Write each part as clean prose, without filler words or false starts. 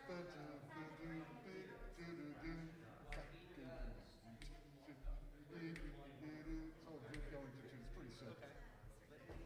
It's pretty simple. Okay. Let me.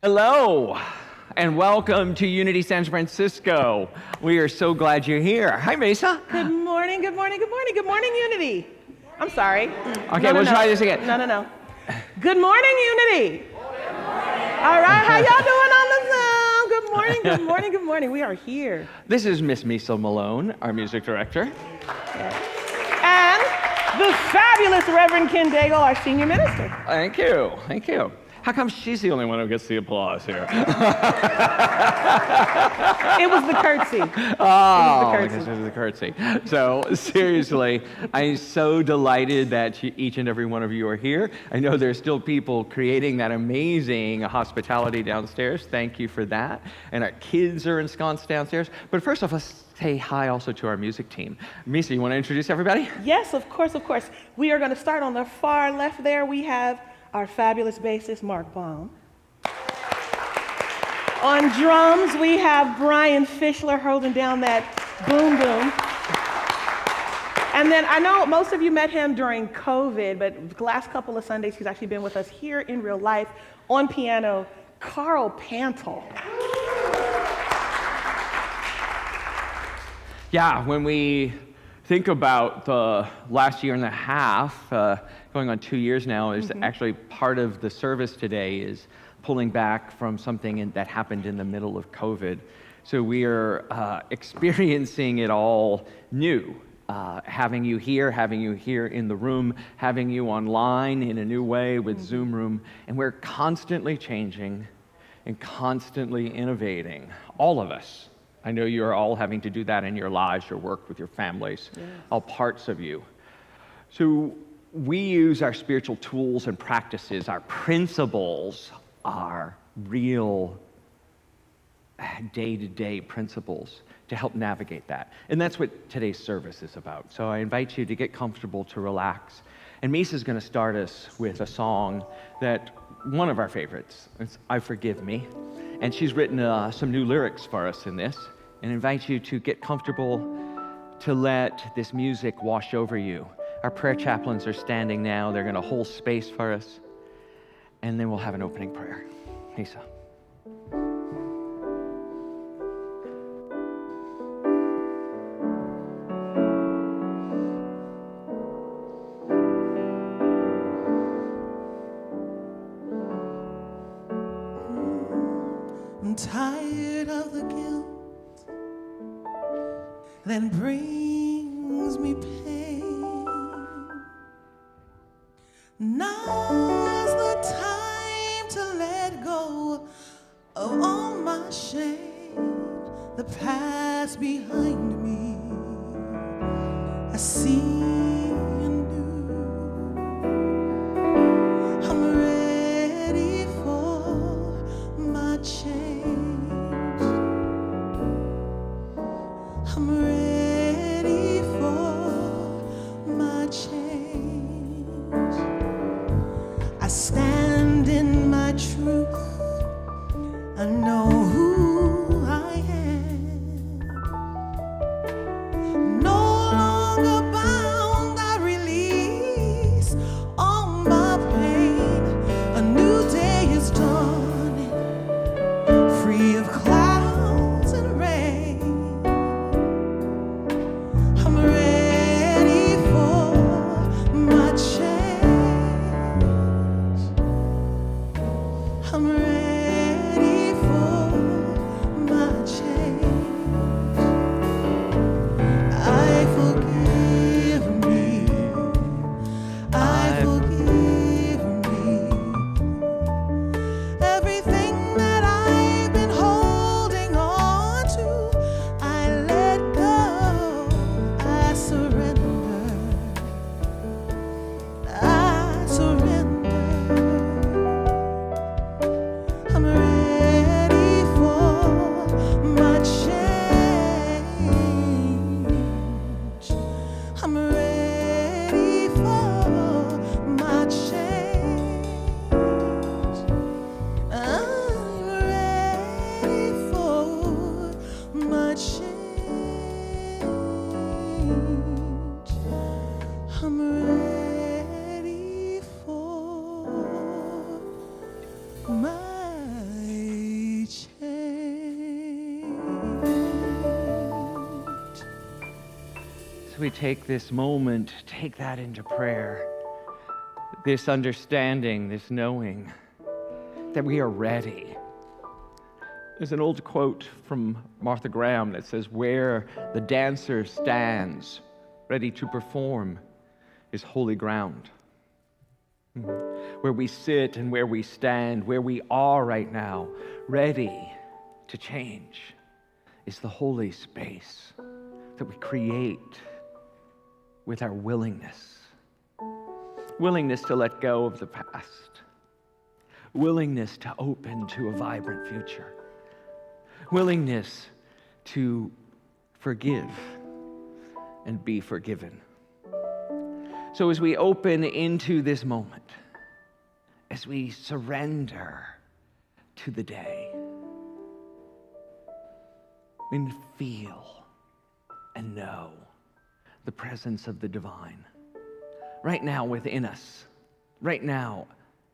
Hello, and welcome to Unity San Francisco. We are so glad you're here. Hi, Mesa. Good morning, good morning, good morning, good morning, Unity. I'm sorry. Okay, we'll try this again. No. Good morning, Unity. All right, how y'all doing on the Zoom? Good morning, good morning, good morning. We are here. This is Miss Misa Malone, our music director. And the fabulous Reverend Ken Daigle, our senior minister. Thank you, thank you. How come she's the only one who gets the applause here? It was the curtsy. Oh, it was the curtsy. So seriously, I'm so delighted that each and every one of you are here. I know there's still people creating that amazing hospitality downstairs. Thank you for that. And our kids are ensconced downstairs. But first off, let's say hi also to our music team. Misa, you want to introduce everybody? Yes, of course, of course. We are going to start on the far left there. We have our fabulous bassist, Mark Baum. On drums, we have Brian Fischler holding down that boom boom. And then I know most of you met him during COVID, but the last couple of Sundays, he's actually been with us here in real life on piano, Carl Pantel. Yeah, when we think about the last year and a half, going on 2 years now, is actually part of the service today is pulling back from something that happened in the middle of COVID. So we are experiencing it all new. Having you here in the room, having you online in a new way with Zoom Room, and we're constantly changing and constantly innovating, all of us. I know you're all having to do that in your lives, your work, with your families, all parts of you. So we use our spiritual tools and practices, our principles, our real day-to-day principles to help navigate that. And that's what today's service is about. So I invite you to get comfortable, to relax. And Misa's going to start us with a song that, one of our favorites, it's I Forgive Me. And she's written some new lyrics for us in this, and invite you to get comfortable, to let this music wash over you. Our prayer chaplains are standing now. They're going to hold space for us, and then we'll have an opening prayer. Misa. I'm tired of the guilt that brings me pain. Now's the time to let go of all my shame, the past behind me. I see anew. I'm ready for my change. I'm ready for my change. I stand in my truth. I know who I am. No longer bound, I release all my pain. A new day is dawning, free of clouds and rain. I'm ready for my change. I'm ready for my change. I forgive me. I forgive me. Everything that I've been holding on to, I let go. I surrender. I surrender. As we take this moment, take that into prayer. This understanding, this knowing that we are ready. There's an old quote from Martha Graham that says, "Where the dancer stands, ready to perform, is holy ground." Where we sit and where we stand, where we are right now, ready to change, is the holy space that we create with our willingness. Willingness to let go of the past. Willingness to open to a vibrant future. Willingness to forgive and be forgiven. So as we open into this moment, as we surrender to the day, we feel and know the presence of the divine right now within us, right now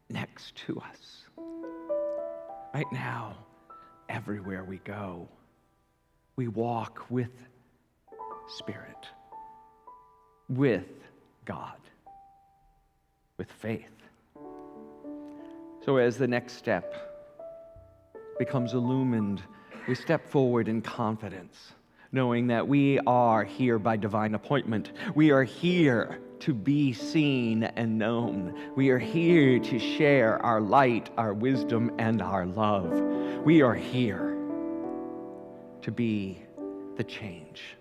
next to us, right now everywhere we go. We walk with Spirit, with God, with faith. So as the next step becomes illumined, we step forward in confidence, knowing that we are here by divine appointment. We are here to be seen and known. We are here to share our light, our wisdom, and our love. We are here to be the change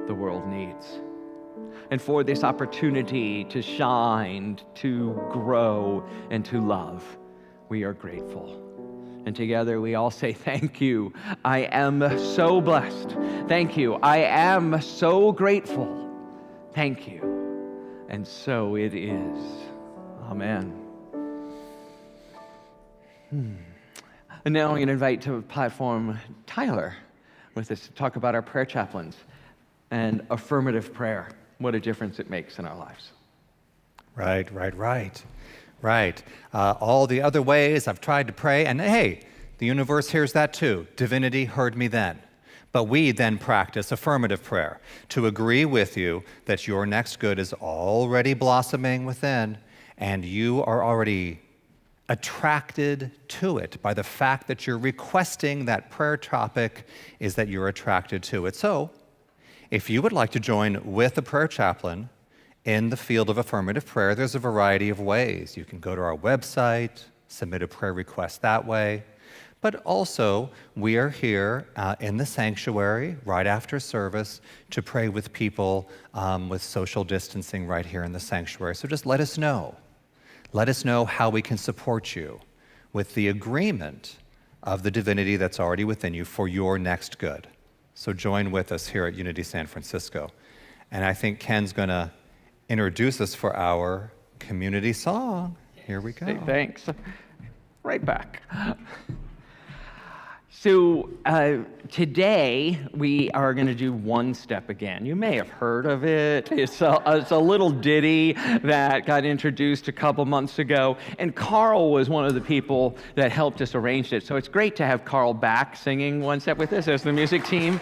the world needs. And for this opportunity to shine, to grow, and to love, we are grateful. And together we all say, thank you. I am so blessed. Thank you. I am so grateful. Thank you. And so it is. Amen. And now I'm going to invite to the platform Tyler with us to talk about our prayer chaplains and affirmative prayer. What a difference it makes in our lives. Right. All the other ways I've tried to pray, and hey, the universe hears that too. Divinity heard me then. But we then practice affirmative prayer to agree with you that your next good is already blossoming within, and you are already attracted to it by the fact that you're requesting that prayer topic is that you're attracted to it. So, if you would like to join with a prayer chaplain in the field of affirmative prayer, there's a variety of ways. You can go to our website, submit a prayer request that way. But also, we are here in the sanctuary right after service to pray with people with social distancing right here in the sanctuary. So just let us know. Let us know how we can support you with the agreement of the divinity that's already within you for your next good. So join with us here at Unity San Francisco. And I think Ken's going to introduce us for our community song. Here we go. Hey, thanks. Right back. So today we are going to do One Step again. You may have heard of it. It's a little ditty that got introduced a couple months ago, and Carl was one of the people that helped us arrange it. So it's great to have Carl back singing One Step with us as the music team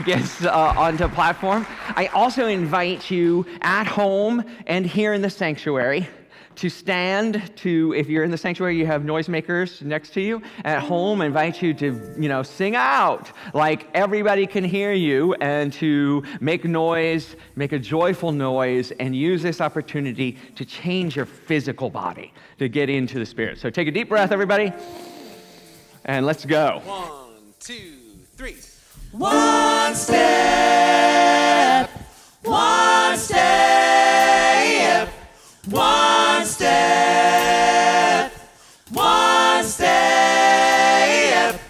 gets onto platform. I also invite you at home and here in the sanctuary to stand, if you're in the sanctuary, you have noisemakers next to you. At home, I invite you to, sing out like everybody can hear you, and to make noise, make a joyful noise, and use this opportunity to change your physical body, to get into the spirit. So take a deep breath, everybody, and let's go. 1, 2, 3. One step, one step, one step, one step.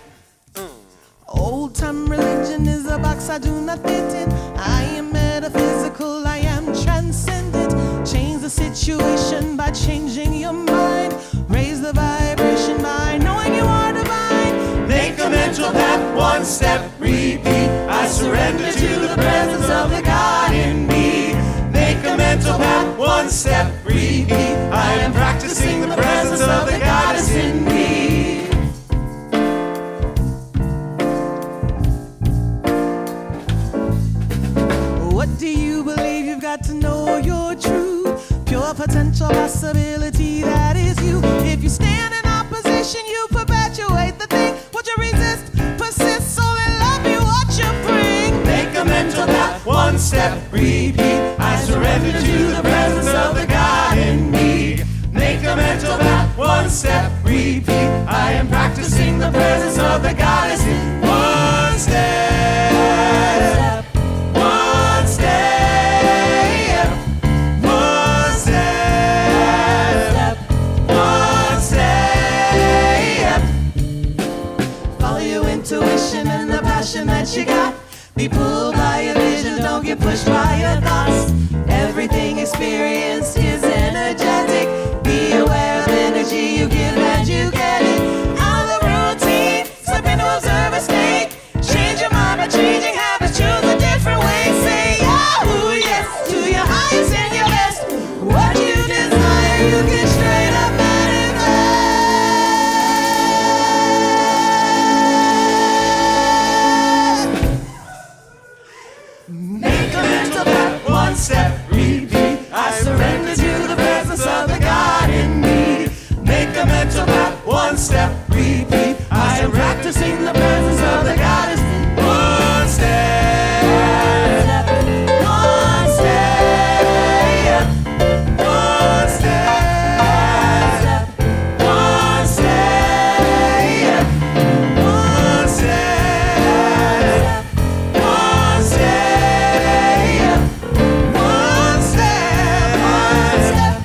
Old-time religion is a box I do not fit in. I am metaphysical, I am transcendent. Change the situation by changing your mind. Raise the vibration by knowing you are divine. Make a mental path, one step, repeat. I surrender to the presence of the God in me. Make a mental path, one step, repeat. I am practicing the presence of the goddess in me. What do you believe step, repeat. I surrender to the presence of the God in me. Make a mental path, one step, repeat. I am practicing the presence of the goddess in one step. One step. One step. One step. Follow your intuition and the passion that you got. Be pulled by your vision, don't get pushed by your thoughts. Everything experienced is energetic. Be aware of energy you give and you get it. Out of the routine, slip into observer state. Change your mind by changing habits, choose a different way. Say Yahoo, yes, to your highest and your best. What you desire, you can straight up manifest. Make a mental path, one step, repeat. I surrender to the presence of the God in me. Make a mental path, one step, repeat. I am practicing the presence of the goddess. One step, one step, one step, one step, one step, one step, one step,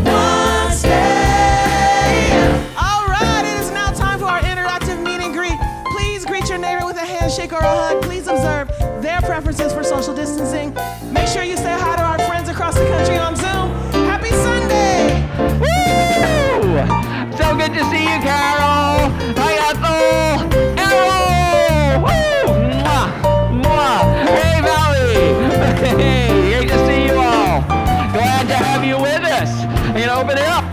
one step. All right, it is now time for our interactive meet and greet. Please greet your neighbor with a handshake or a hug. Please observe their preferences for social distancing. Make sure you say hi to our friends across the country on Zoom. Happy Sunday! Woo! So good to see you, Carol. Hi, Ethel. Errol. Woo! Mwah! Mwah! Hey, Valley. Hey, great to see you all. Glad to have you with us. I'm gonna open it up.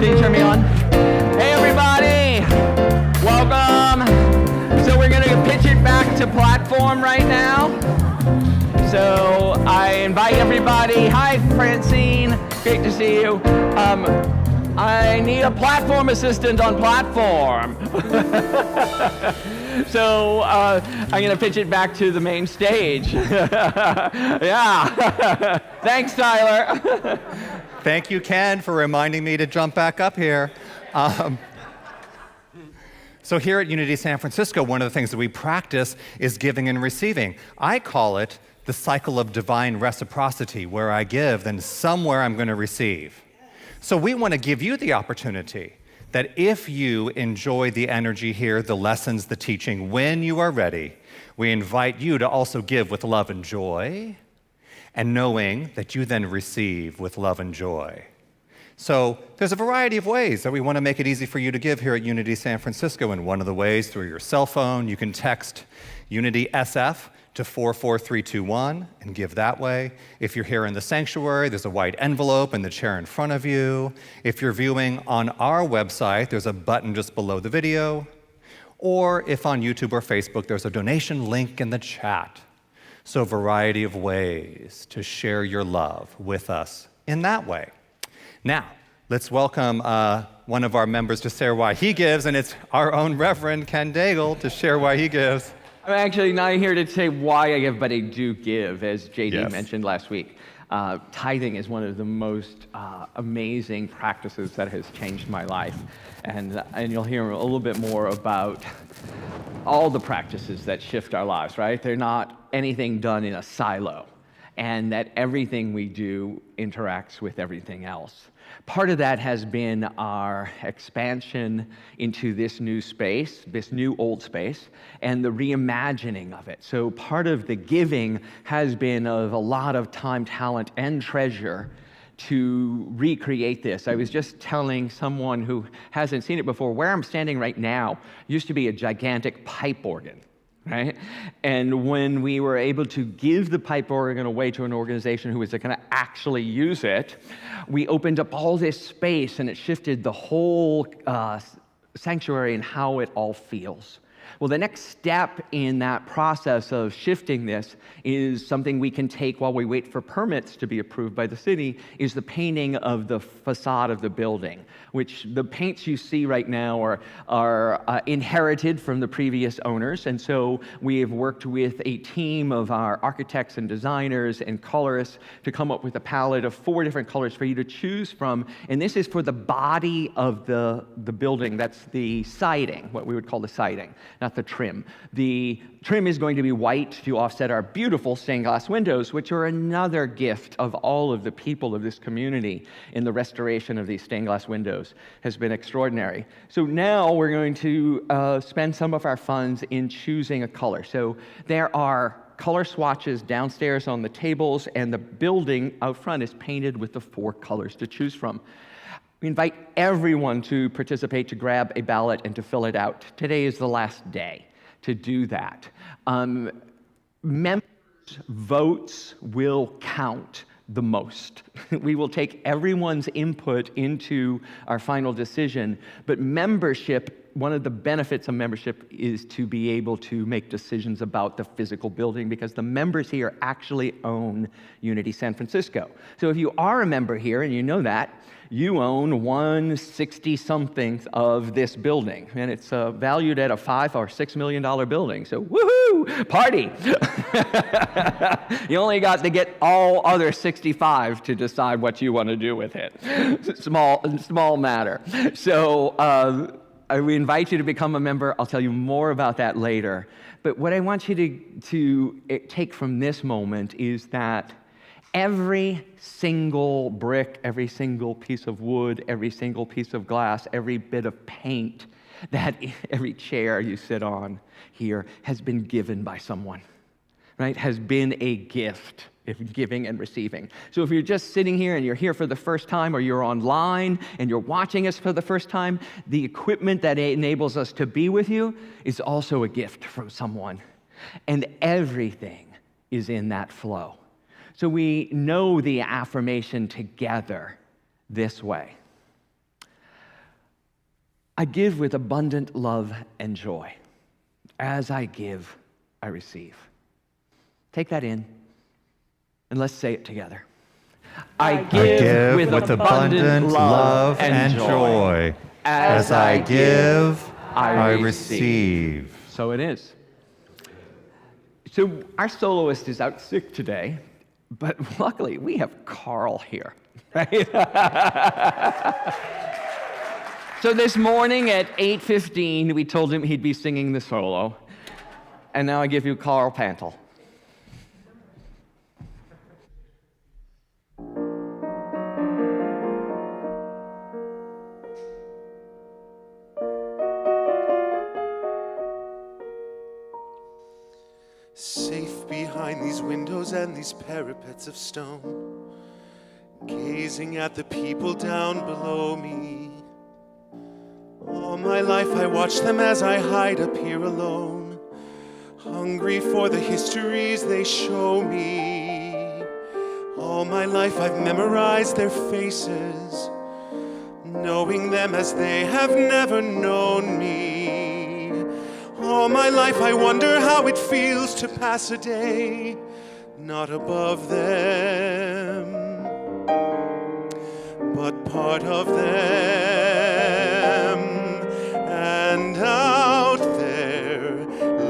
Can you turn me on? Hey everybody, welcome. So we're gonna pitch it back to platform right now. So I invite everybody. Hi Francine, great to see you. I need a platform assistant on platform. So I'm gonna pitch it back to the main stage. Yeah, thanks Tyler. Thank you, Ken, for reminding me to jump back up here. So here at Unity San Francisco, one of the things that we practice is giving and receiving. I call it the cycle of divine reciprocity, where I give, then somewhere I'm going to receive. So we want to give you the opportunity that if you enjoy the energy here, the lessons, the teaching, when you are ready, we invite you to also give with love and joy, and knowing that you then receive with love and joy. So there's a variety of ways that we want to make it easy for you to give here at Unity San Francisco, and one of the ways, through your cell phone, you can text Unity SF to 44321 and give that way. If you're here in the sanctuary, there's a white envelope in the chair in front of you. If you're viewing on our website, there's a button just below the video. Or if on YouTube or Facebook, there's a donation link in the chat. So a variety of ways to share your love with us in that way. Now, let's welcome one of our members to share why he gives, and it's our own Reverend Ken Daigle to share why he gives. I'm actually not here to say why I give, but I do give, as JD Yes. mentioned last week. Tithing is one of the most amazing practices that has changed my life. And you'll hear a little bit more about all the practices that shift our lives, right? They're not anything done in a silo. and that everything we do interacts with everything else. Part of that has been our expansion into this new space, this new old space, and the reimagining of it. So part of the giving has been of a lot of time, talent, and treasure to recreate this. I was just telling someone who hasn't seen it before, where I'm standing right now used to be a gigantic pipe organ, right? And when we were able to give the pipe organ away to an organization who was going to actually use it, we opened up all this space, and it shifted the whole sanctuary and how it all feels. Well, the next step in that process of shifting this is something we can take while we wait for permits to be approved by the city, is the painting of the facade of the building, which the paints you see right now are inherited from the previous owners. And so we have worked with a team of our architects and designers and colorists to come up with a palette of 4 different colors for you to choose from. And this is for the body of the building. That's the siding, what we would call the siding, not the trim. The trim is going to be white to offset our beautiful stained glass windows, which are another gift of all of the people of this community in the restoration of these stained glass windows. Has been extraordinary. So now we're going to spend some of our funds in choosing a color. So there are color swatches downstairs on the tables, and the building out front is painted with the 4 colors to choose from. We invite everyone to participate, to grab a ballot and to fill it out. Today is the last day to do that. Members' votes will count the most. We will take everyone's input into our final decision, but membership, one of the benefits of membership is to be able to make decisions about the physical building, because the members here actually own Unity San Francisco. So if you are a member here and you know that, you own 1/60-something of this building, and it's valued at a $5 or $6 million building. So woohoo, party! You only got to get all other 65 to decide what you want to do with it. Small matter. So we invite you to become a member. I'll tell you more about that later. But what I want you to take from this moment is that every single brick, every single piece of wood, every single piece of glass, every bit of paint, every chair you sit on here has been given by someone, right? Has been a gift, if giving and receiving. So if you're just sitting here and you're here for the first time, or you're online and you're watching us for the first time, the equipment that enables us to be with you is also a gift from someone. And everything is in that flow. So we know the affirmation together this way. I give with abundant love and joy. As I give, I receive. Take that in, and let's say it together. I give with abundant love and joy. As I give, I receive. So it is. So our soloist is out sick today, but luckily we have Carl here, right? So this morning at 8:15, we told him he'd be singing the solo. And now I give you Carl Pantel. Safe behind these windows and these parapets of stone, gazing at the people down below me. All my life I watch them as I hide up here alone, hungry for the histories they show me. All my life I've memorized their faces, knowing them as they have never known me. All my life I wonder how it feels to pass a day not above them, but part of them. And out there,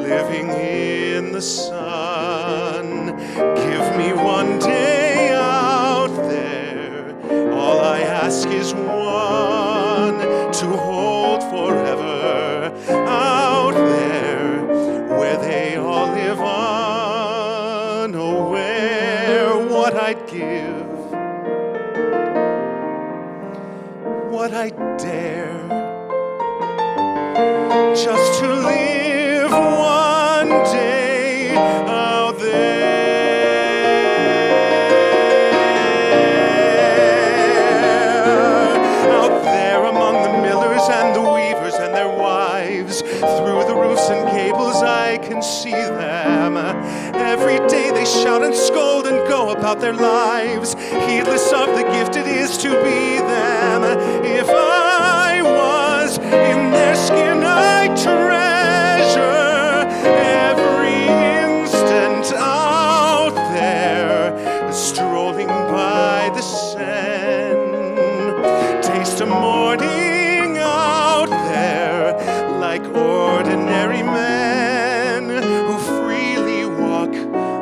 living in the sun, give me one day out there. All I ask is one to hold forever. Out there, where they all live unaware, give what I dare just to live one day out there among the millers and the weavers and their wives. Through the roofs and gables I can see them. Every day they shout and scold and go about their lives, heedless of the gift it is to be them. If I was in their skin, I'd treasure every instant out there, strolling by the Seine. Taste a morning out there like ordinary men who freely walk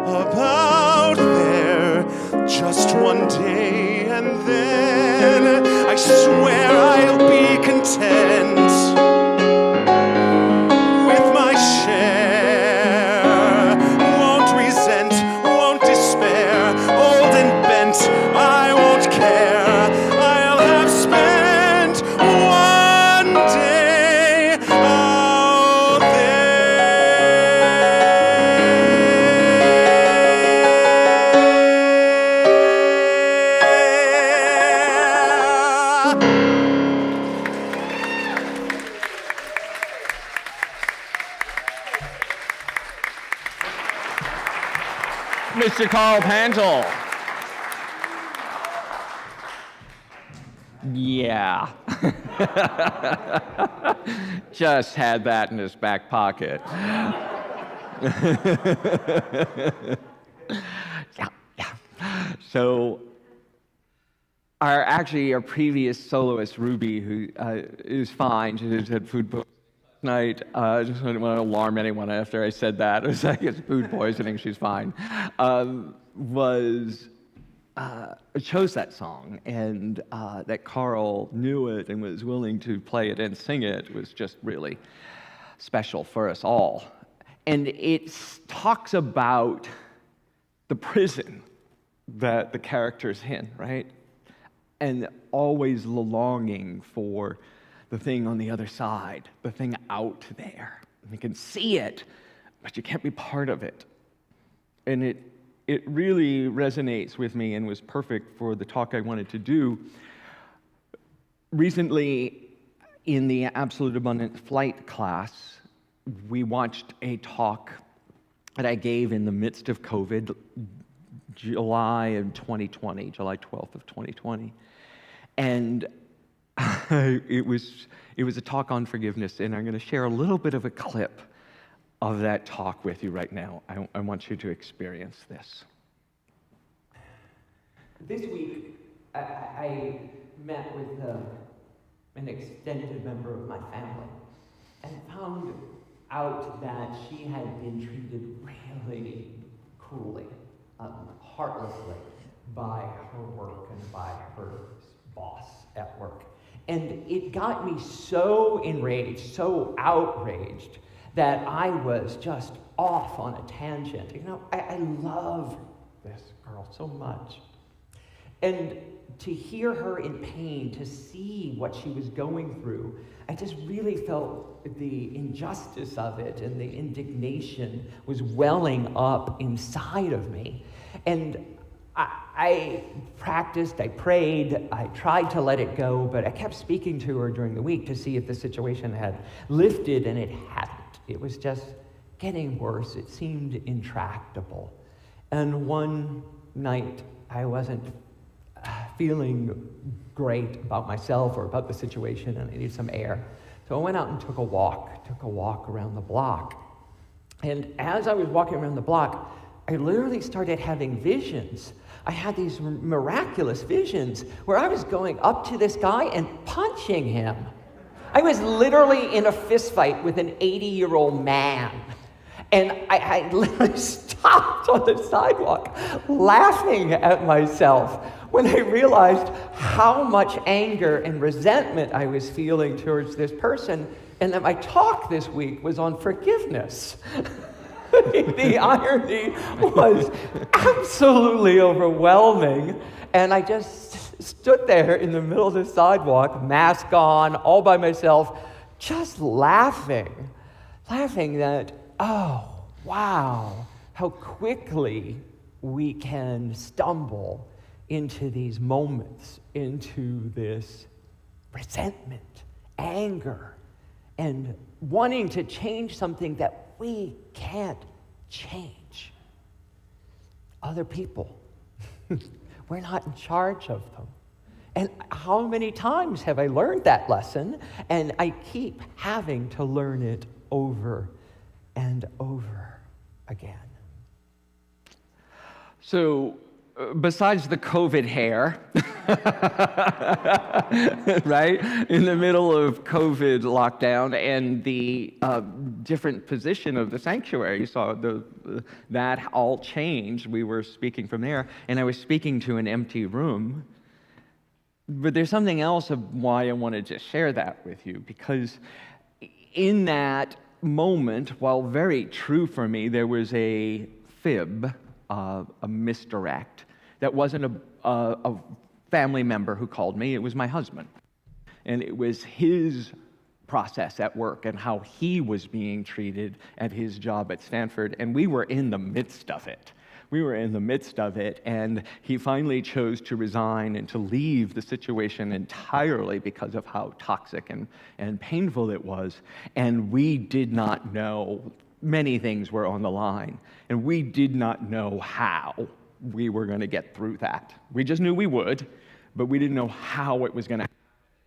about there just one day, and then I swear I'll be content with my share. Won't resent, won't despair, old and bent, I won't care. I'll have spent one day out there. Mr. Carl Pantel. Yeah. Just had that in his back pocket. Yeah. So, our previous soloist, Ruby, who is fine, she just had food poisoning last night. I just didn't want to alarm anyone after I said that. It was like, it's food poisoning, she's fine. Chose that song, and that Carl knew it and was willing to play it and sing it was just really special for us all. And it talks about the prison that the character's in, right? And always the longing for the thing on the other side, the thing out there. You can see it, but you can't be part of it. And it really resonates with me and was perfect for the talk I wanted to do. Recently, in the Absolute Abundant Flight class, we watched a talk that I gave in the midst of COVID, July 12th of 2020. And it was a talk on forgiveness, and I'm going to share a little bit of a clip of that talk with you right now. I want you to experience this. This week, I met with an extended member of my family and found out that she had been treated really cruelly, heartlessly by her work and by her boss at work. And it got me so enraged, so outraged, that I was just off on a tangent. You know, I love this girl so much. And to hear her in pain, to see what she was going through, I just really felt the injustice of it, and the indignation was welling up inside of me. And I practiced, I prayed, I tried to let it go, but I kept speaking to her during the week to see if the situation had lifted, and it hadn't. It was just getting worse. It seemed intractable. And one night, I wasn't feeling great about myself or about the situation, and I needed some air. So I went out and took a walk around the block. And as I was walking around the block, I literally started having visions. I had these miraculous visions where I was going up to this guy and punching him. I was literally in a fist fight with an 80-year-old man. And I literally stopped on the sidewalk laughing at myself when I realized how much anger and resentment I was feeling towards this person, and that my talk this week was on forgiveness. The irony was absolutely overwhelming. And I just stood there in the middle of the sidewalk, mask on, all by myself, just laughing that, oh, wow, how quickly we can stumble into these moments, into this resentment, anger, and wanting to change something that we can't change. Other people, we're not in charge of them. And how many times have I learned that lesson? And I keep having to learn it over and over again. So, besides the COVID hair, right, in the middle of COVID lockdown and the different position of the sanctuary, you saw that all changed. We were speaking from there, and I was speaking to an empty room. But there's something else of why I wanted to share that with you, because in that moment, while very true for me, there was a fib, a misdirect. That wasn't a family member who called me, it was my husband. And it was his process at work and how he was being treated at his job at Stanford, and we were in the midst of it. And he finally chose to resign and to leave the situation entirely because of how toxic and painful it was. And we did not know, many things were on the line, and we did not know how we were going to get through that. We just knew we would, but we didn't know how it was going to happen.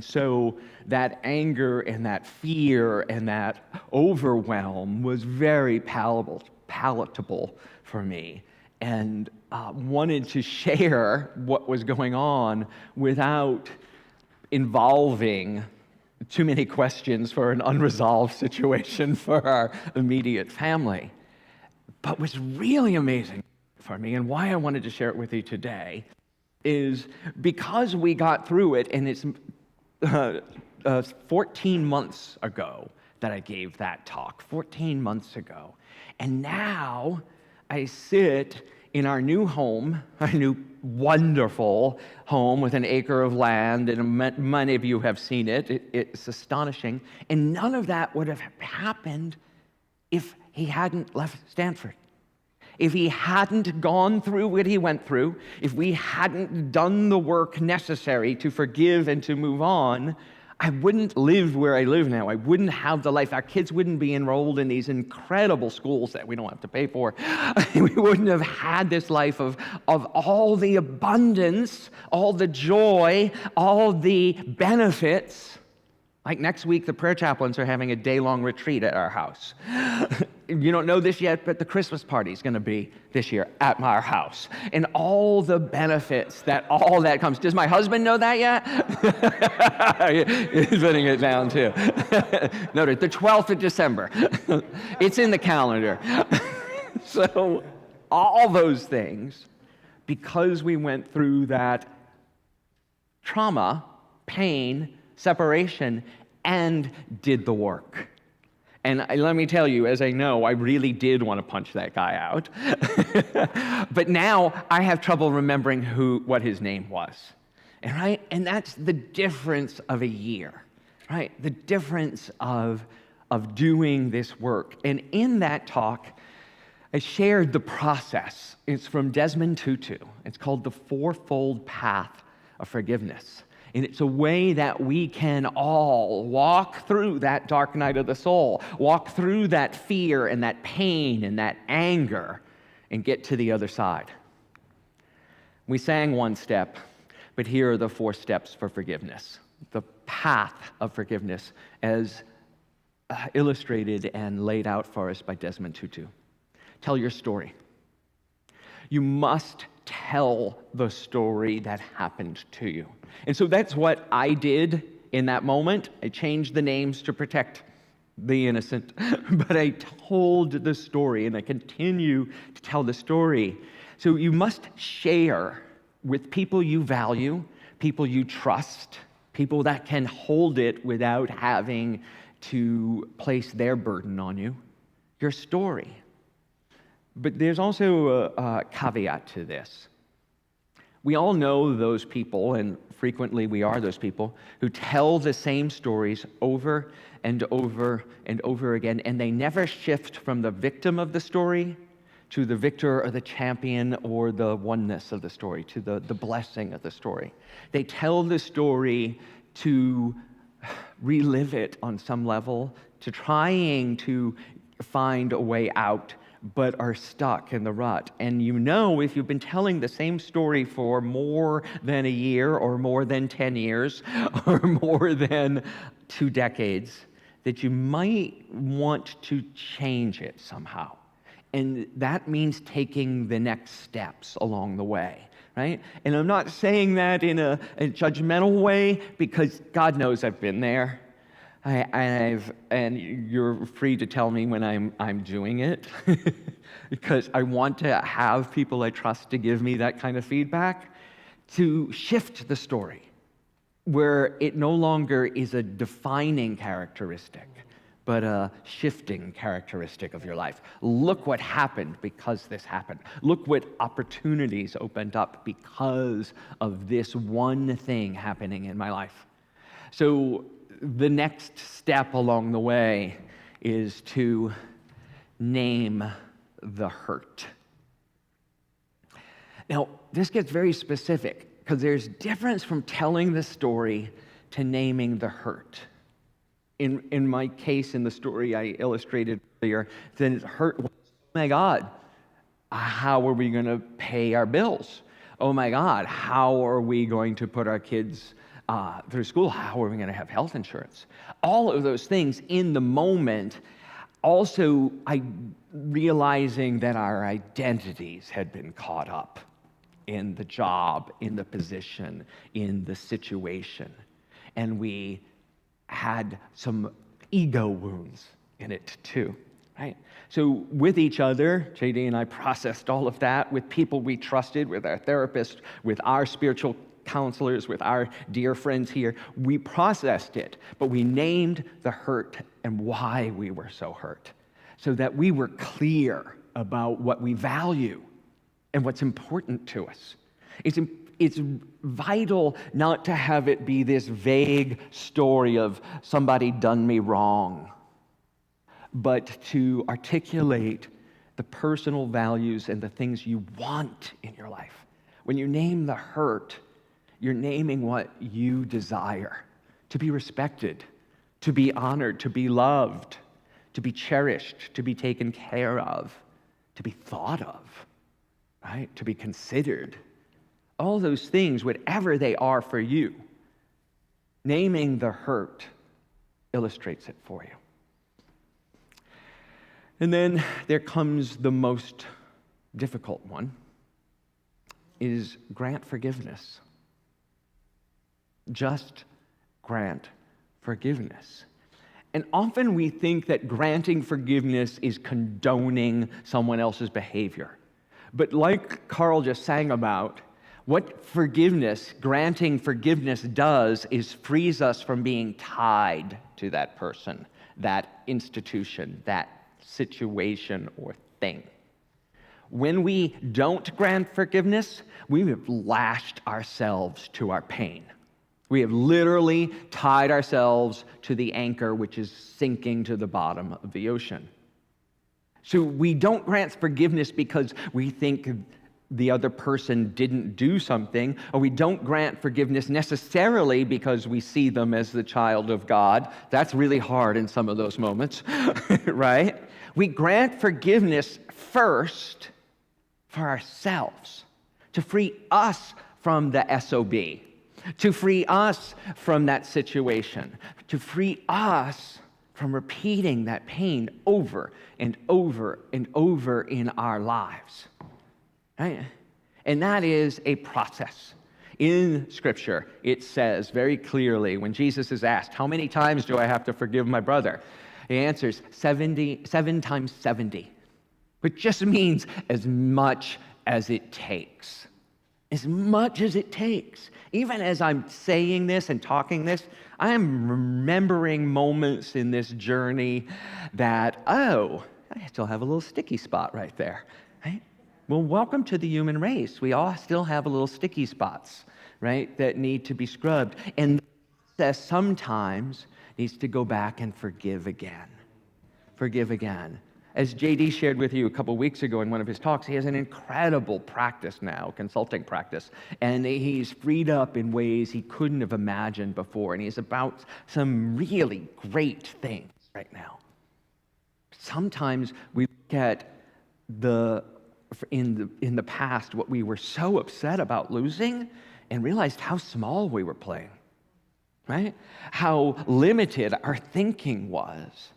So that anger and that fear and that overwhelm was very palatable for me. And wanted to share what was going on without involving too many questions for an unresolved situation for our immediate family. But what's really amazing for me, and why I wanted to share it with you today, is because we got through it, and it's 14 months ago that I gave that talk, 14 months ago. And now I sit in our new home, our new wonderful home with an acre of land, and many of you have seen it. It's astonishing. And none of that would have happened if he hadn't left Stanford. If he hadn't gone through what he went through, if we hadn't done the work necessary to forgive and to move on, I wouldn't live where I live now. I wouldn't have the life. Our kids wouldn't be enrolled in these incredible schools that we don't have to pay for. We wouldn't have had this life of all the abundance, all the joy, all the benefits. Like next week, the prayer chaplains are having a day-long retreat at our house. You don't know this yet, but the Christmas party is going to be this year at our house. And all the benefits that all that comes. Does my husband know that yet? He's putting it down too. Noted, the 12th of December. It's in the calendar. So all those things, because we went through that trauma, pain, separation, and did the work. And let me tell you, as I know, I really did want to punch that guy out. But now I have trouble remembering what his name was. And that's the difference of a year, right? The difference of doing this work. And in that talk, I shared the process. It's from Desmond Tutu. It's called The Fourfold Path of Forgiveness. And it's a way that we can all walk through that dark night of the soul, walk through that fear and that pain and that anger, and get to the other side. We sang one step, but here are the 4 steps for forgiveness. The path of forgiveness as illustrated and laid out for us by Desmond Tutu. Tell your story. You must tell the story that happened to you. And so that's what I did in that moment. I changed the names to protect the innocent, but I told the story, and I continue to tell the story. So you must share with people you value, people you trust, people that can hold it without having to place their burden on you, your story. But there's also a caveat to this. We all know those people, and frequently we are those people, who tell the same stories over and over and over again, and they never shift from the victim of the story to the victor or the champion or the oneness of the story, to the blessing of the story. They tell the story to relive it on some level, to trying to find a way out, but are stuck in the rut. And you know, if you've been telling the same story for more than a year or more than 10 years or more than 2 decades, that you might want to change it somehow. And that means taking the next steps along the way, right? And I'm not saying that in a judgmental way, because God knows I've been there. And you're free to tell me when I'm doing it, because I want to have people I trust to give me that kind of feedback, to shift the story where it no longer is a defining characteristic, but a shifting characteristic of your life. Look what happened because this happened. Look what opportunities opened up because of this one thing happening in my life. So the next step along the way is to name the hurt. Now, this gets very specific because there's difference from telling the story to naming the hurt. In my case, in the story I illustrated earlier, then hurt was, oh my God, how are we going to pay our bills? Oh my God, how are we going to put our kids through school? How are we going to have health insurance? All of those things in the moment. Also, realizing that our identities had been caught up in the job, in the position, in the situation. And we had some ego wounds in it too, right? So with each other, JD and I processed all of that with people we trusted, with our therapist, with our spiritual counselors, with our dear friends here. We processed it, but we named the hurt and why we were so hurt, so that we were clear about what we value and what's important to us. It's vital not to have it be this vague story of somebody done me wrong, but to articulate the personal values and the things you want in your life. When you name the hurt, you're naming what you desire: to be respected, to be honored, to be loved, to be cherished, to be taken care of, to be thought of, right? To be considered. All those things, whatever they are for you, naming the hurt illustrates it for you. And then there comes the most difficult one, is grant forgiveness. Just grant forgiveness. And often we think that granting forgiveness is condoning someone else's behavior. But like Carl just sang about, what granting forgiveness does is frees us from being tied to that person, that institution, that situation or thing. When we don't grant forgiveness, we have lashed ourselves to our pain. We have literally tied ourselves to the anchor which is sinking to the bottom of the ocean. So we don't grant forgiveness because we think the other person didn't do something, or we don't grant forgiveness necessarily because we see them as the child of God. That's really hard in some of those moments, right? We grant forgiveness first for ourselves, to free us from the SOB, to free us from that situation, to free us from repeating that pain over and over and over in our lives. Right? And that is a process. In Scripture, it says very clearly, when Jesus is asked, how many times do I have to forgive my brother? He answers 7 times 70, which just means as much as it takes. As much as it takes. Even as I'm saying this and talking this, I am remembering moments in this journey that, oh, I still have a little sticky spot right there. right? Well, welcome to the human race. We all still have a little sticky spots, right, that need to be scrubbed. And that sometimes needs to go back and forgive again. Forgive again. As JD shared with you a couple weeks ago in one of his talks, he has an incredible practice now, consulting practice, and he's freed up in ways he couldn't have imagined before, and he's about some really great things right now. Sometimes we look at in the past what we were so upset about losing and realized how small we were playing, right? How limited our thinking was.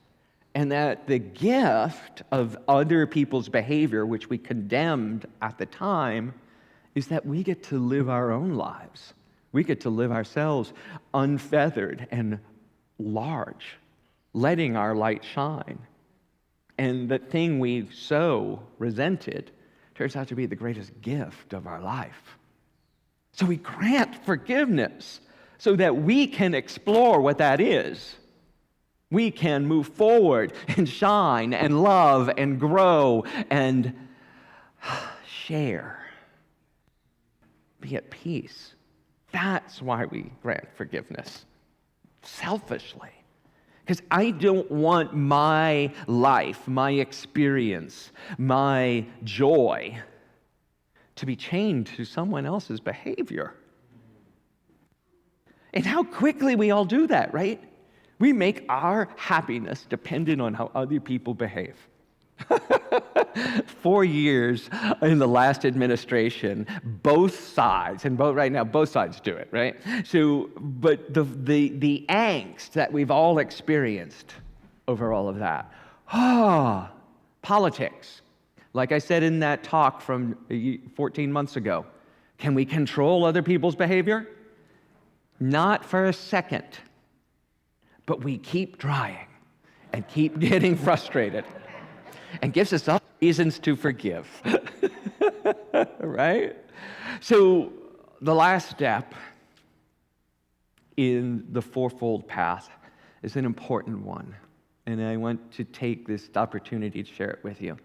And that the gift of other people's behavior, which we condemned at the time, is that we get to live our own lives. We get to live ourselves unfeathered and large, letting our light shine. And the thing we so resented turns out to be the greatest gift of our life. So we grant forgiveness so that we can explore what that is. We can move forward and shine and love and grow and share. Be at peace. That's why we grant forgiveness. Selfishly. Because I don't want my life, my experience, my joy to be chained to someone else's behavior. And how quickly we all do that, right? We make our happiness dependent on how other people behave. 4 years in the last administration, both sides, and right now both sides do it, right? So, but the angst that we've all experienced over all of that. Politics. Like I said in that talk from 14 months ago, can we control other people's behavior? Not for a second. But we keep trying and keep getting frustrated and gives us all reasons to forgive, right? So the last step in the fourfold path is an important one, and I want to take this opportunity to share it with you.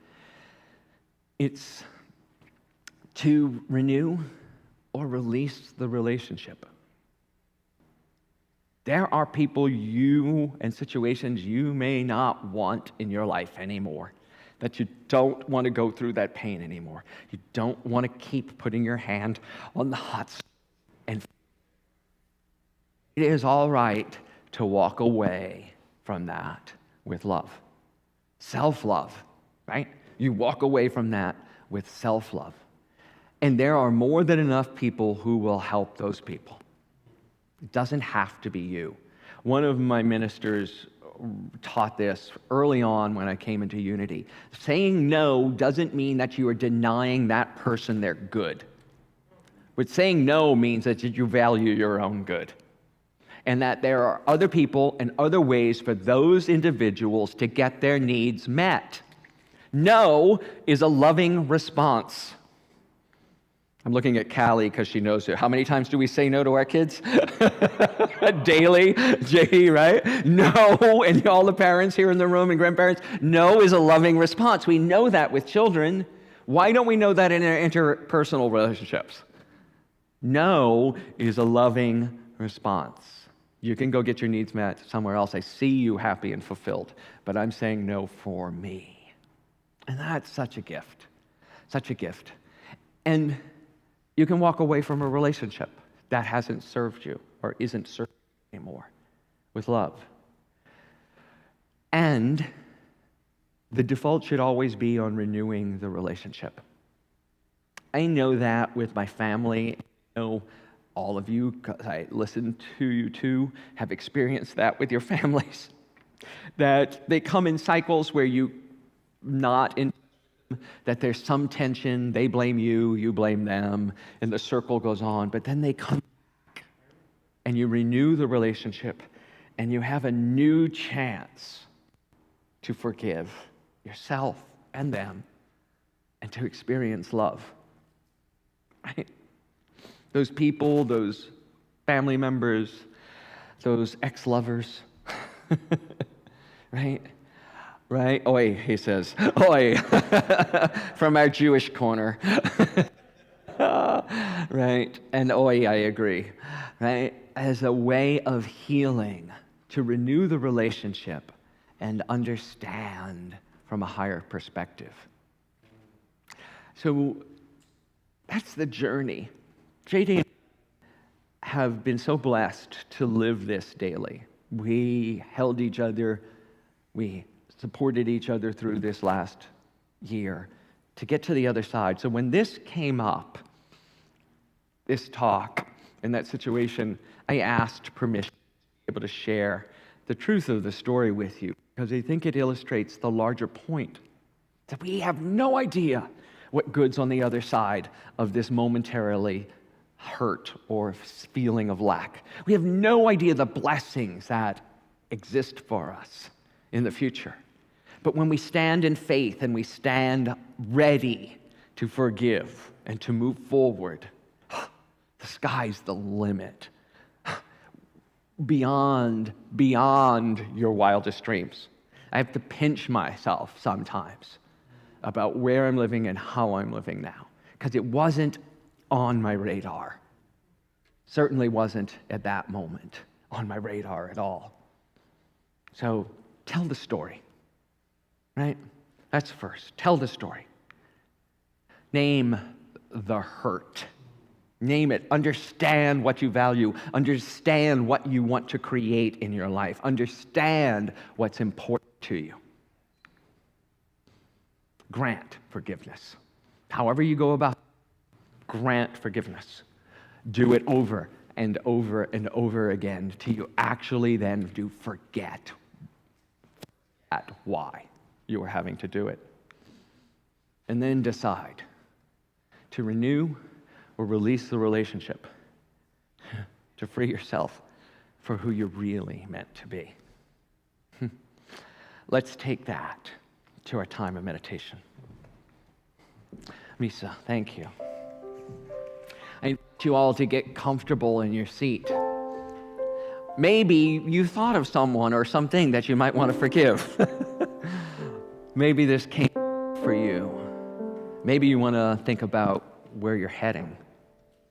It's to renew or release the relationship. There are people and situations you may not want in your life anymore, that you don't want to go through that pain anymore. You don't want to keep putting your hand on the hot stove. And it is all right to walk away from that with love. Self-love, right? You walk away from that with self-love. And there are more than enough people who will help those people. It doesn't have to be you. One of my ministers taught this early on when I came into Unity. Saying no doesn't mean that you are denying that person their good. But saying no means that you value your own good. And that there are other people and other ways for those individuals to get their needs met. No is a loving response. I'm looking at Callie because she knows it. How many times do we say no to our kids? Daily, J.E., right? No, and all the parents here in the room and grandparents, no is a loving response. We know that with children. Why don't we know that in our interpersonal relationships? No is a loving response. You can go get your needs met somewhere else. I see you happy and fulfilled, but I'm saying no for me. And that's such a gift, such a gift. And you can walk away from a relationship that hasn't served you or isn't serving you anymore with love. And the default should always be on renewing the relationship. I know that with my family. I know all of you, because I listen to you too, have experienced that with your families. That they come in cycles where you not in that there's some tension, they blame you, you blame them, and the circle goes on, but then they come back and you renew the relationship and you have a new chance to forgive yourself and them and to experience love. Right? Those people, those family members, those ex-lovers, right? right? Oi, he says. Oi, from our Jewish corner. Right? And oi, I agree. Right? As a way of healing, to renew the relationship and understand from a higher perspective. So that's the journey. JD and I have been so blessed to live this daily. We held each other, we supported each other through this last year to get to the other side. So when this came up, this talk, in that situation, I asked permission to be able to share the truth of the story with you, because I think it illustrates the larger point that we have no idea what good's on the other side of this momentarily hurt or feeling of lack. We have no idea the blessings that exist for us in the future. But when we stand in faith and we stand ready to forgive and to move forward, the sky's the limit. Beyond your wildest dreams. I have to pinch myself sometimes about where I'm living and how I'm living now, because it wasn't on my radar. Certainly wasn't at that moment on my radar at all. So tell the story, right? That's first. Tell the story. Name the hurt. Name it. Understand what you value. Understand what you want to create in your life. Understand what's important to you. Grant forgiveness. However you go about it, grant forgiveness. Do it over and over and over again till you actually then do forget why you were having to do it. And then decide to renew or release the relationship, to free yourself for who you're really meant to be. Let's take that to our time of meditation. Misa, thank you. I invite you all to get comfortable in your seat. Maybe you thought of someone or something that you might want to forgive. Maybe this came for you. Maybe you want to think about where you're heading.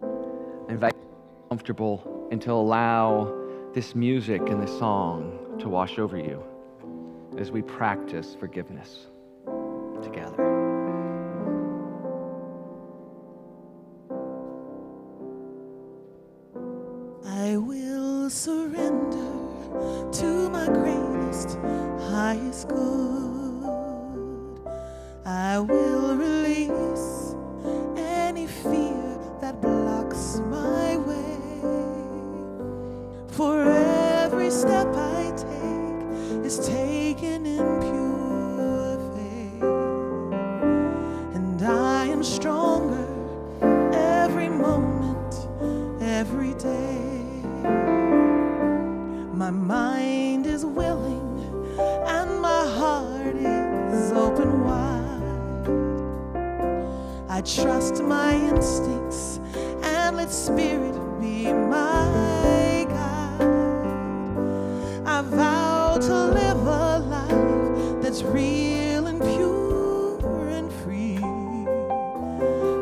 I invite you to be comfortable and to allow this music and this song to wash over you as we practice forgiveness together. I will surrender to my greatest, highest good. I will release any fear that blocks my way. For every step I take is taken in pure faith, and I am stronger every moment, every day. My mind is willing and my heart is open wide. I trust my instincts and let spirit be my guide. I vow to live a life that's real and pure and free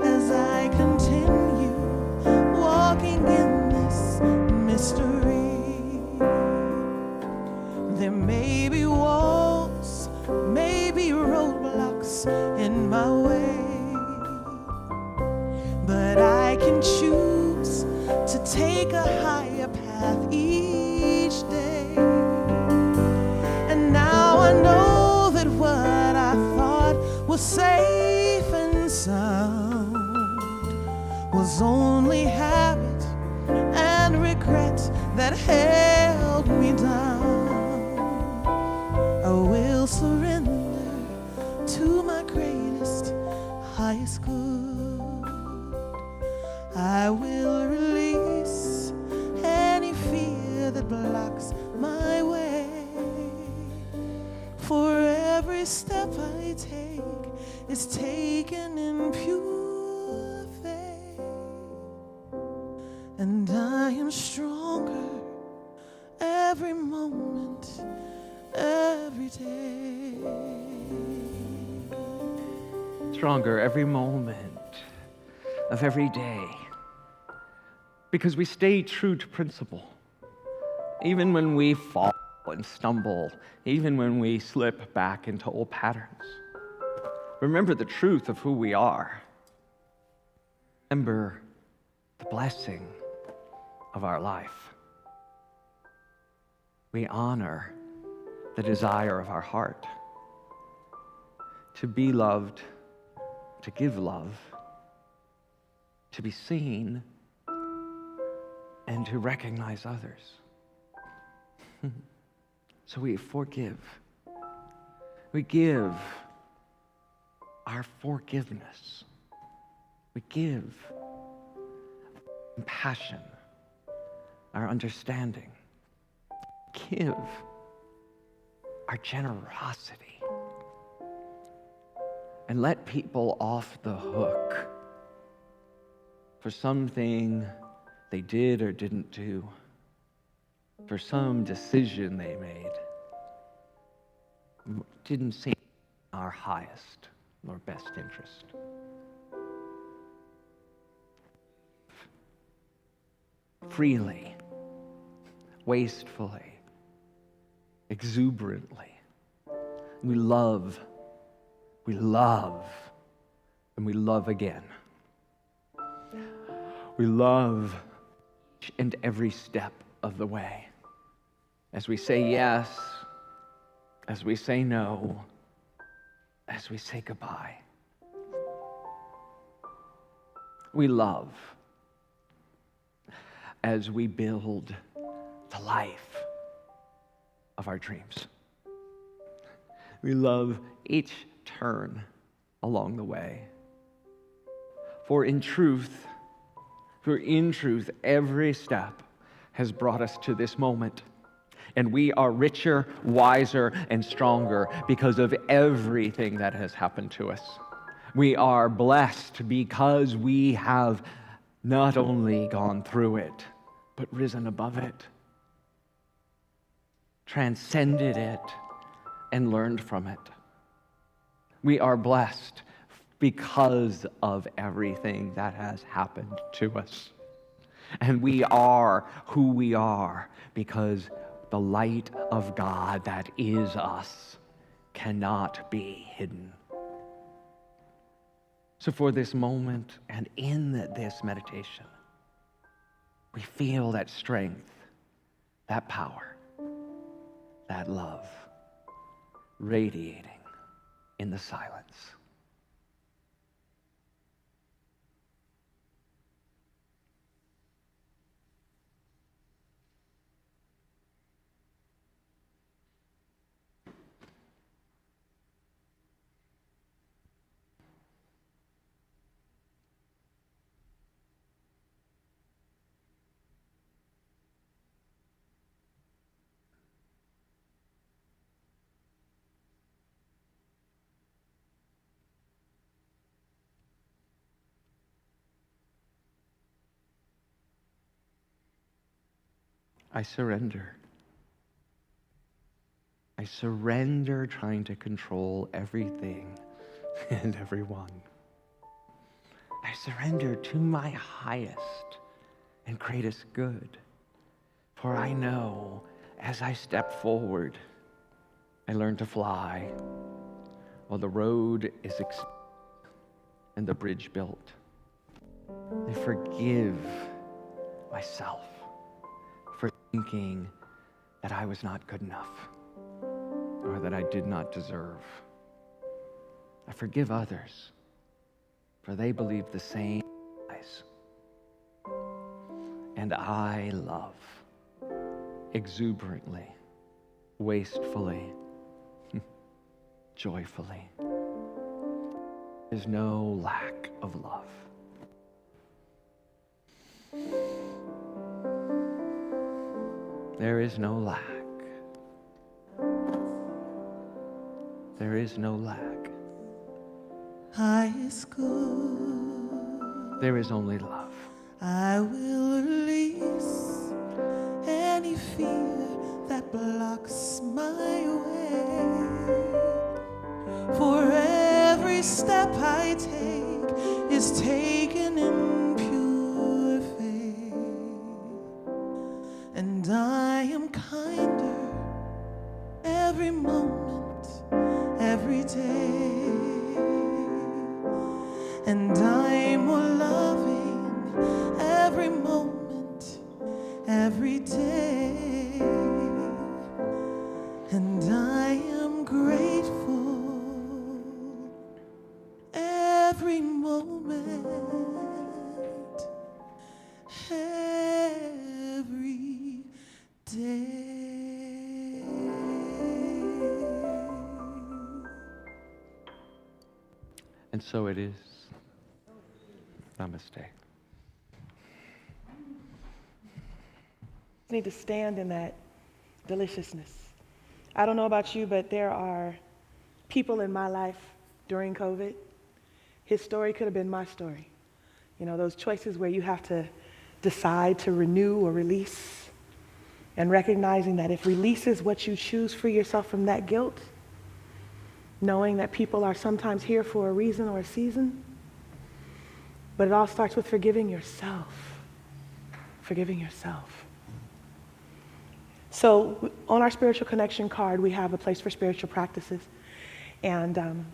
as I continue walking in this mystery. There may be walls, maybe roadblocks in my way, but I can choose to take a higher path each day. And now I know that what I thought was safe and sound was only habit and regret that held me down. I will surrender to my greatest, highest good. I will release any fear that blocks my way. For every step I take is taken in pure faith, and I am stronger every moment, every day. Stronger every moment of every day. Because we stay true to principle. Even when we fall and stumble, even when we slip back into old patterns. Remember the truth of who we are. Remember the blessing of our life. We honor the desire of our heart to be loved, to give love, to be seen, and to recognize others. So we forgive. We give our forgiveness. We give compassion, our understanding. Give our generosity. And let people off the hook for something they did or didn't do, for some decision they made, didn't seem our highest nor best interest. Freely, wastefully, exuberantly. We love, and we love again. We love each and every step of the way. As we say yes, as we say no, as we say goodbye. We love as we build the life of our dreams. We love each turn along the way. For in truth, every step has brought us to this moment. And we are richer, wiser, and stronger because of everything that has happened to us. We are blessed because we have not only gone through it, but risen above it, transcended it, and learned from it. We are blessed because of everything that has happened to us. And we are who we are because the light of God that is us cannot be hidden. So for this moment and in this meditation, we feel that strength, that power, that love radiating in the silence. I surrender. I surrender trying to control everything and everyone. I surrender to my highest and greatest good. For I know as I step forward, I learn to fly while the road is and the bridge built. I forgive myself for thinking that I was not good enough or that I did not deserve. I forgive others, for they believe the same lies. And I love exuberantly, wastefully, joyfully. There's no lack of love. There is no lack. There is no lack. Highest good. There is only love. I will release any fear that blocks my way. For every step I take is taken in pure faith, and I am kinder every moment, every day, and I'm more loving every moment, every day, and I am grateful every moment, every day. And so it is. Namaste. Need to stand in that deliciousness. I don't know about you, but there are people in my life during COVID. His story could have been my story. You know, those choices where you have to decide to renew or release, and recognizing that if release is what you choose for yourself from that guilt, knowing that people are sometimes here for a reason or a season, but it all starts with forgiving yourself. Forgiving yourself. So on our spiritual connection card, we have a place for spiritual practices. And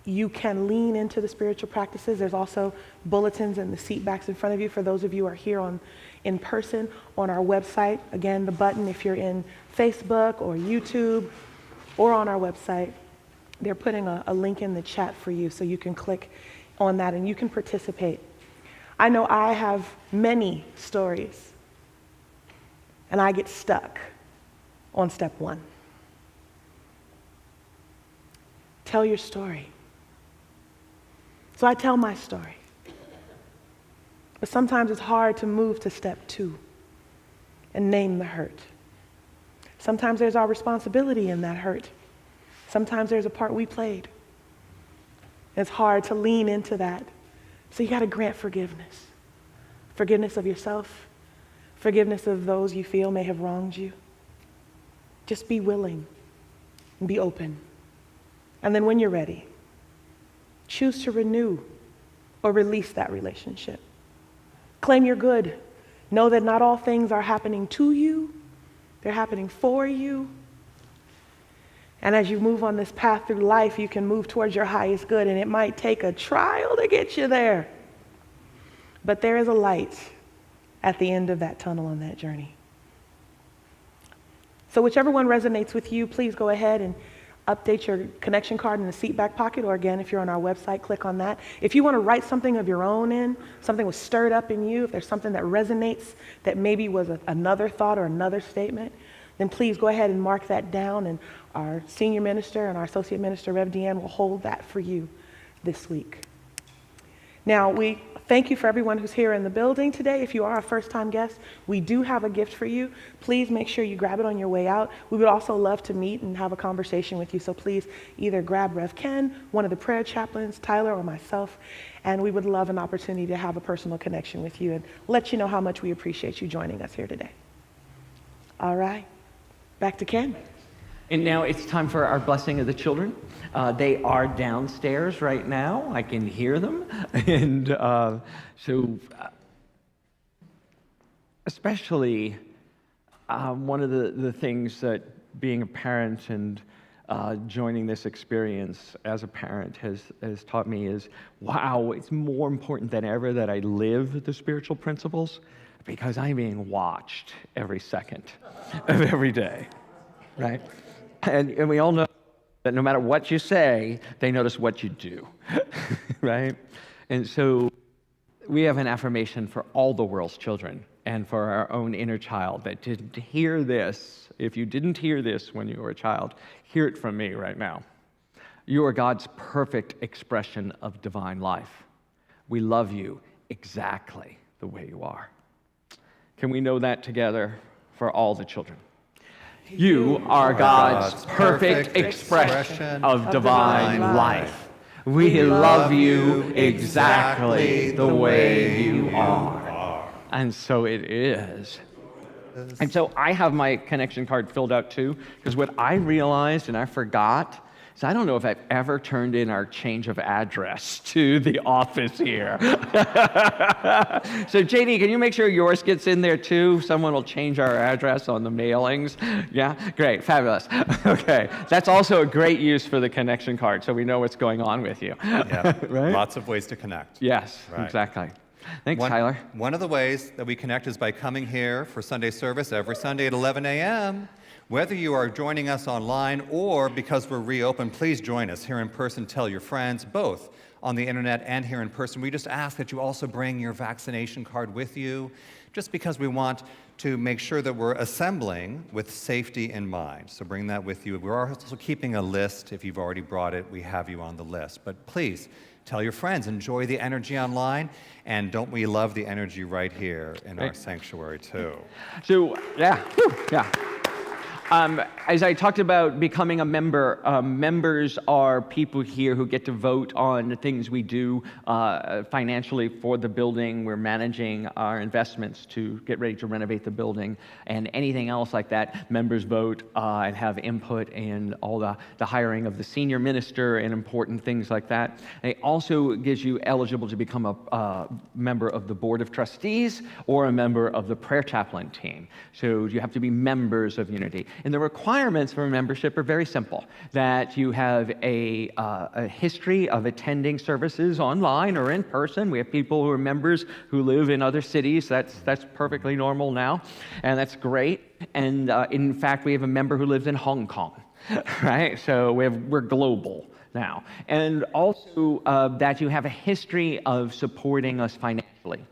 you can lean into the spiritual practices. There's also bulletins in the seat backs in front of you for those of you who are here in person. On our website, again, the button if you're in Facebook or YouTube or on our website, they're putting a link in the chat for you so you can click on that and you can participate. I know I have many stories, and I get stuck on step one. Tell your story. So I tell my story. But sometimes it's hard to move to step two and name the hurt. Sometimes there's our responsibility in that hurt. Sometimes there's a part we played. It's hard to lean into that. So you got to grant forgiveness. Forgiveness of yourself. Forgiveness of those you feel may have wronged you. Just be willing and be open. And then when you're ready, choose to renew or release that relationship. Claim you're good. Know that not all things are happening to you. They're happening for you. And as you move on this path through life, you can move towards your highest good, and it might take a trial to get you there. But there is a light at the end of that tunnel on that journey. So whichever one resonates with you, please go ahead and update your connection card in the seat back pocket, or again, if you're on our website, click on that. If you want to write something of your own in, something was stirred up in you, if there's something that resonates that maybe was another thought or another statement, then please go ahead and mark that down, and our senior minister and our associate minister, Rev Deanne, will hold that for you this week. Now, we thank you for everyone who's here in the building today. If you are a first-time guest, we do have a gift for you. Please make sure you grab it on your way out. We would also love to meet and have a conversation with you, so please either grab Rev Ken, one of the prayer chaplains, Tyler, or myself, and we would love an opportunity to have a personal connection with you and let you know how much we appreciate you joining us here today. All right, back to Ken. And now it's time for our blessing of the children. They are downstairs right now. I can hear them. And especially one of the things that being a parent and joining this experience as a parent has taught me is, wow, it's more important than ever that I live the spiritual principles, because I'm being watched every second of every day, right? And we all know that no matter what you say, they notice what you do, right? And so we have an affirmation for all the world's children and for our own inner child that to hear this, if you didn't hear this when you were a child, hear it from me right now. You are God's perfect expression of divine life. We love you exactly the way you are. Can we know that together for all the children? You are God's perfect expression of divine life. We love you exactly the way you are. And so it is. And so I have my connection card filled out too, because what I realized and I forgot is I don't know if I've ever turned in our change of address to the office here. So JD, can you make sure yours gets in there too? Someone will change our address on the mailings. Yeah, great, fabulous. Okay, that's also a great use for the connection card, so we know what's going on with you. Yeah, Right? lots of ways to connect. Yes, Right. exactly. Thanks, Tyler. One of the ways that we connect is by coming here for Sunday service every Sunday at 11 a.m. Whether you are joining us online or because we're reopened, please join us here in person. Tell your friends, both on the internet and here in person. We just ask that you also bring your vaccination card with you, just because we want to make sure that we're assembling with safety in mind. So bring that with you. We're also keeping a list. If you've already brought it, we have you on the list. But please, tell your friends, enjoy the energy online, and don't we love the energy right here in our sanctuary too. So, yeah, yeah. As I talked about becoming a member, members are people here who get to vote on the things we do financially for the building. We're managing our investments to get ready to renovate the building, and anything else like that. Members vote and have input in all the hiring of the senior minister and important things like that. And it also gives you eligible to become a member of the board of trustees or a member of the prayer chaplain team. So you have to be members of Unity. And the requirements for membership are very simple, that you have a history of attending services online or in person. We have people who are members who live in other cities. That's perfectly normal now, and that's great. And in fact, we have a member who lives in Hong Kong, right? So we're global now. And also that you have a history of supporting us financially.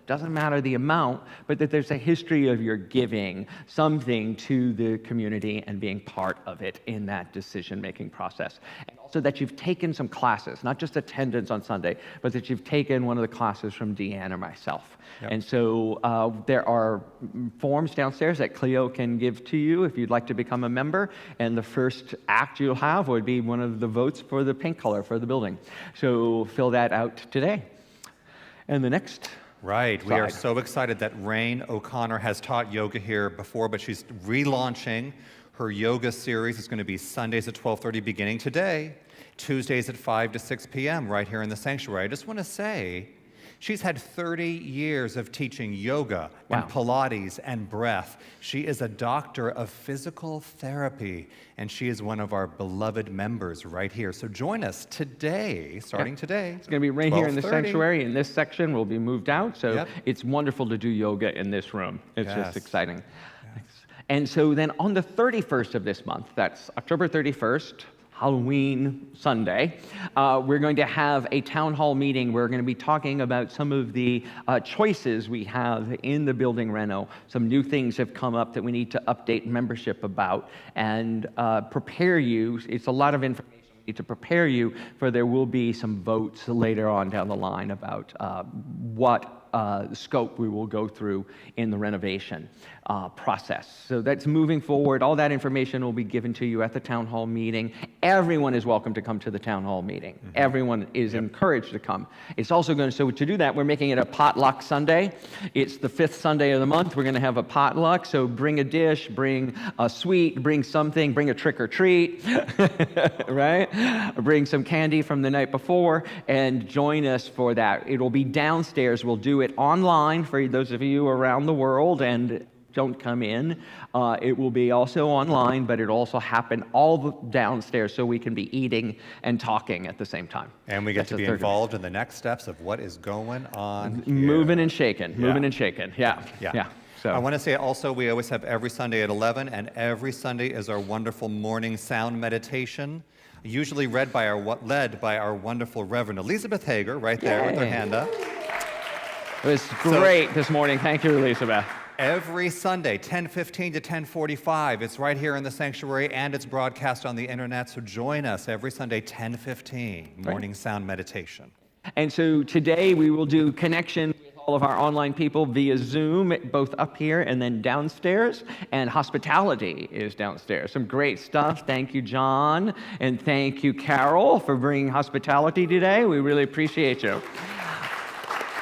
Doesn't matter the amount, but that there's a history of your giving something to the community and being part of it in that decision-making process. And also that you've taken some classes, not just attendance on Sunday, but that you've taken one of the classes from Deanne or myself. Yep. And so there are forms downstairs that Cleo can give to you if you'd like to become a member. And the first act you'll have would be one of the votes for the paint color for the building. So fill that out today. And the next Right. We side. are so excited that Rain O'Connor has taught yoga here before, but she's relaunching her yoga series. It's going to be Sundays at 12:30 beginning today, Tuesdays at 5 to 6 p.m. right here in the sanctuary. I just want to say, she's had 30 years of teaching yoga and Pilates and breath. She is a doctor of physical therapy, and she is one of our beloved members right here. So join us today, starting today. It's going to be right here in the 12:30. sanctuary. In this section will be moved out, so Yep. it's wonderful to do yoga in this room. It's Yes. just exciting. And so then on the 31st of this month, that's October 31st, Halloween Sunday, we're going to have a town hall meeting. We're going to be talking about some of the choices we have in the building reno. Some new things have come up that we need to update membership about and prepare you. It's a lot of information. We need to prepare you for there will be some votes later on down the line about what scope we will go through in the renovation process. So that's moving forward. All that information will be given to you at the town hall meeting. Everyone is welcome to come to the town hall meeting. Mm-hmm. Everyone is encouraged to come. It's also going to, so to do that, we're making it a potluck Sunday. It's the 5th Sunday of the month. We're going to have a potluck. So bring a dish, bring a sweet, bring something, bring a trick or treat, right? Bring some candy from the night before and join us for that. It'll be downstairs. We'll do it online for those of you around the world and don't come in. It will be also online, but it'll also happen all downstairs so we can be eating and talking at the same time. And we get to be involved in the next steps of what is going on here. Moving and shaking, moving and shaking. Yeah. So I want to say also we always have every Sunday at 11, and every Sunday is our wonderful morning sound meditation, usually led by our wonderful Reverend Elizabeth Hager, right there with her hand up. It was great this morning. Thank you, Elizabeth. Every Sunday, 10:15 to 10:45. It's right here in the sanctuary, and it's broadcast on the internet. So join us every Sunday, 10:15, morning sound meditation. And so today we will do connection with all of our online people via Zoom, both up here and then downstairs. And hospitality is downstairs. Some great stuff. Thank you, John, and thank you, Carol, for bringing hospitality today. We really appreciate you.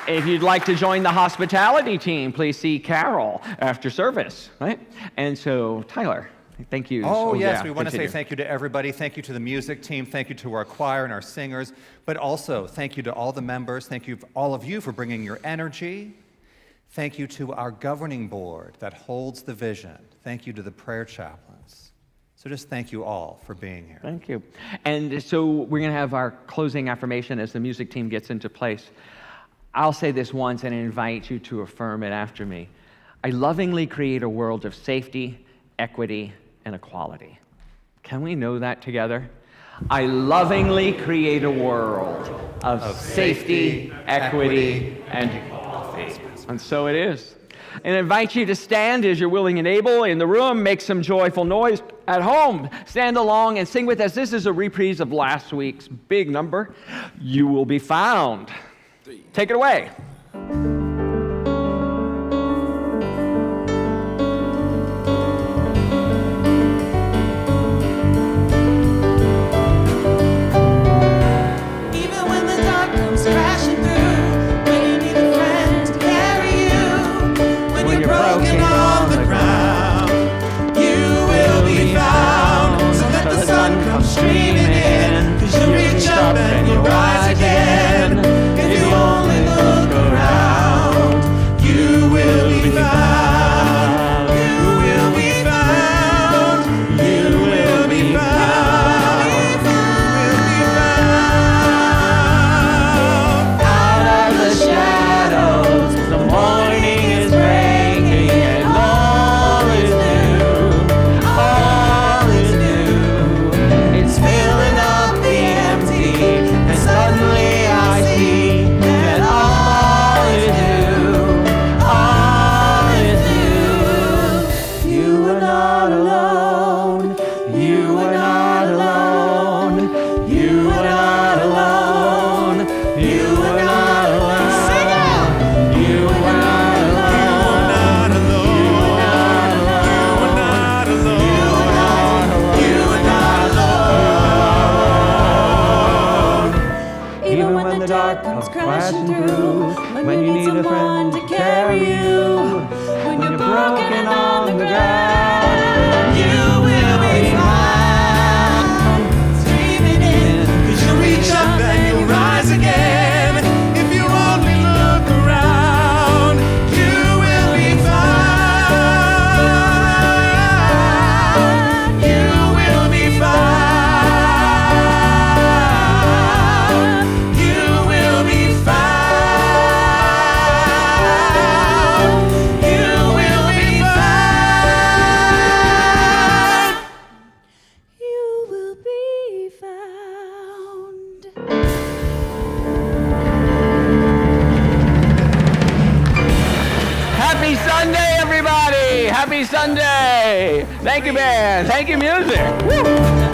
If you'd like to join the hospitality team, please see Carol after service, right? And so, Tyler, thank you. Oh, yes, yeah, we want to say continue. thank you to everybody. Thank you to the music team. Thank you to our choir and our singers. But also, thank you to all the members. Thank you, all of you, for bringing your energy. Thank you to our governing board that holds the vision. Thank you to the prayer chaplains. So just thank you all for being here. Thank you. And so we're going to have our closing affirmation as the music team gets into place. I'll say this once and invite you to affirm it after me. I lovingly create a world of safety, equity, and equality. Can we know that together? I lovingly create a world of safety, equity, and equality. And so it is. And I invite you to stand as you're willing and able in the room, make some joyful noise at home. Stand along and sing with us. This is a reprise of last week's big number, You Will Be Found. Take it away. When you need a friend to carry you, when you're broken and on the ground, you will be found. Screaming in, 'cause you'll reach up and you'll rise again. If you only look around, you will be found. You will be found. You will be found. Happy Sunday, everybody! Happy Sunday! Thank you, band. Thank you, music. Woo.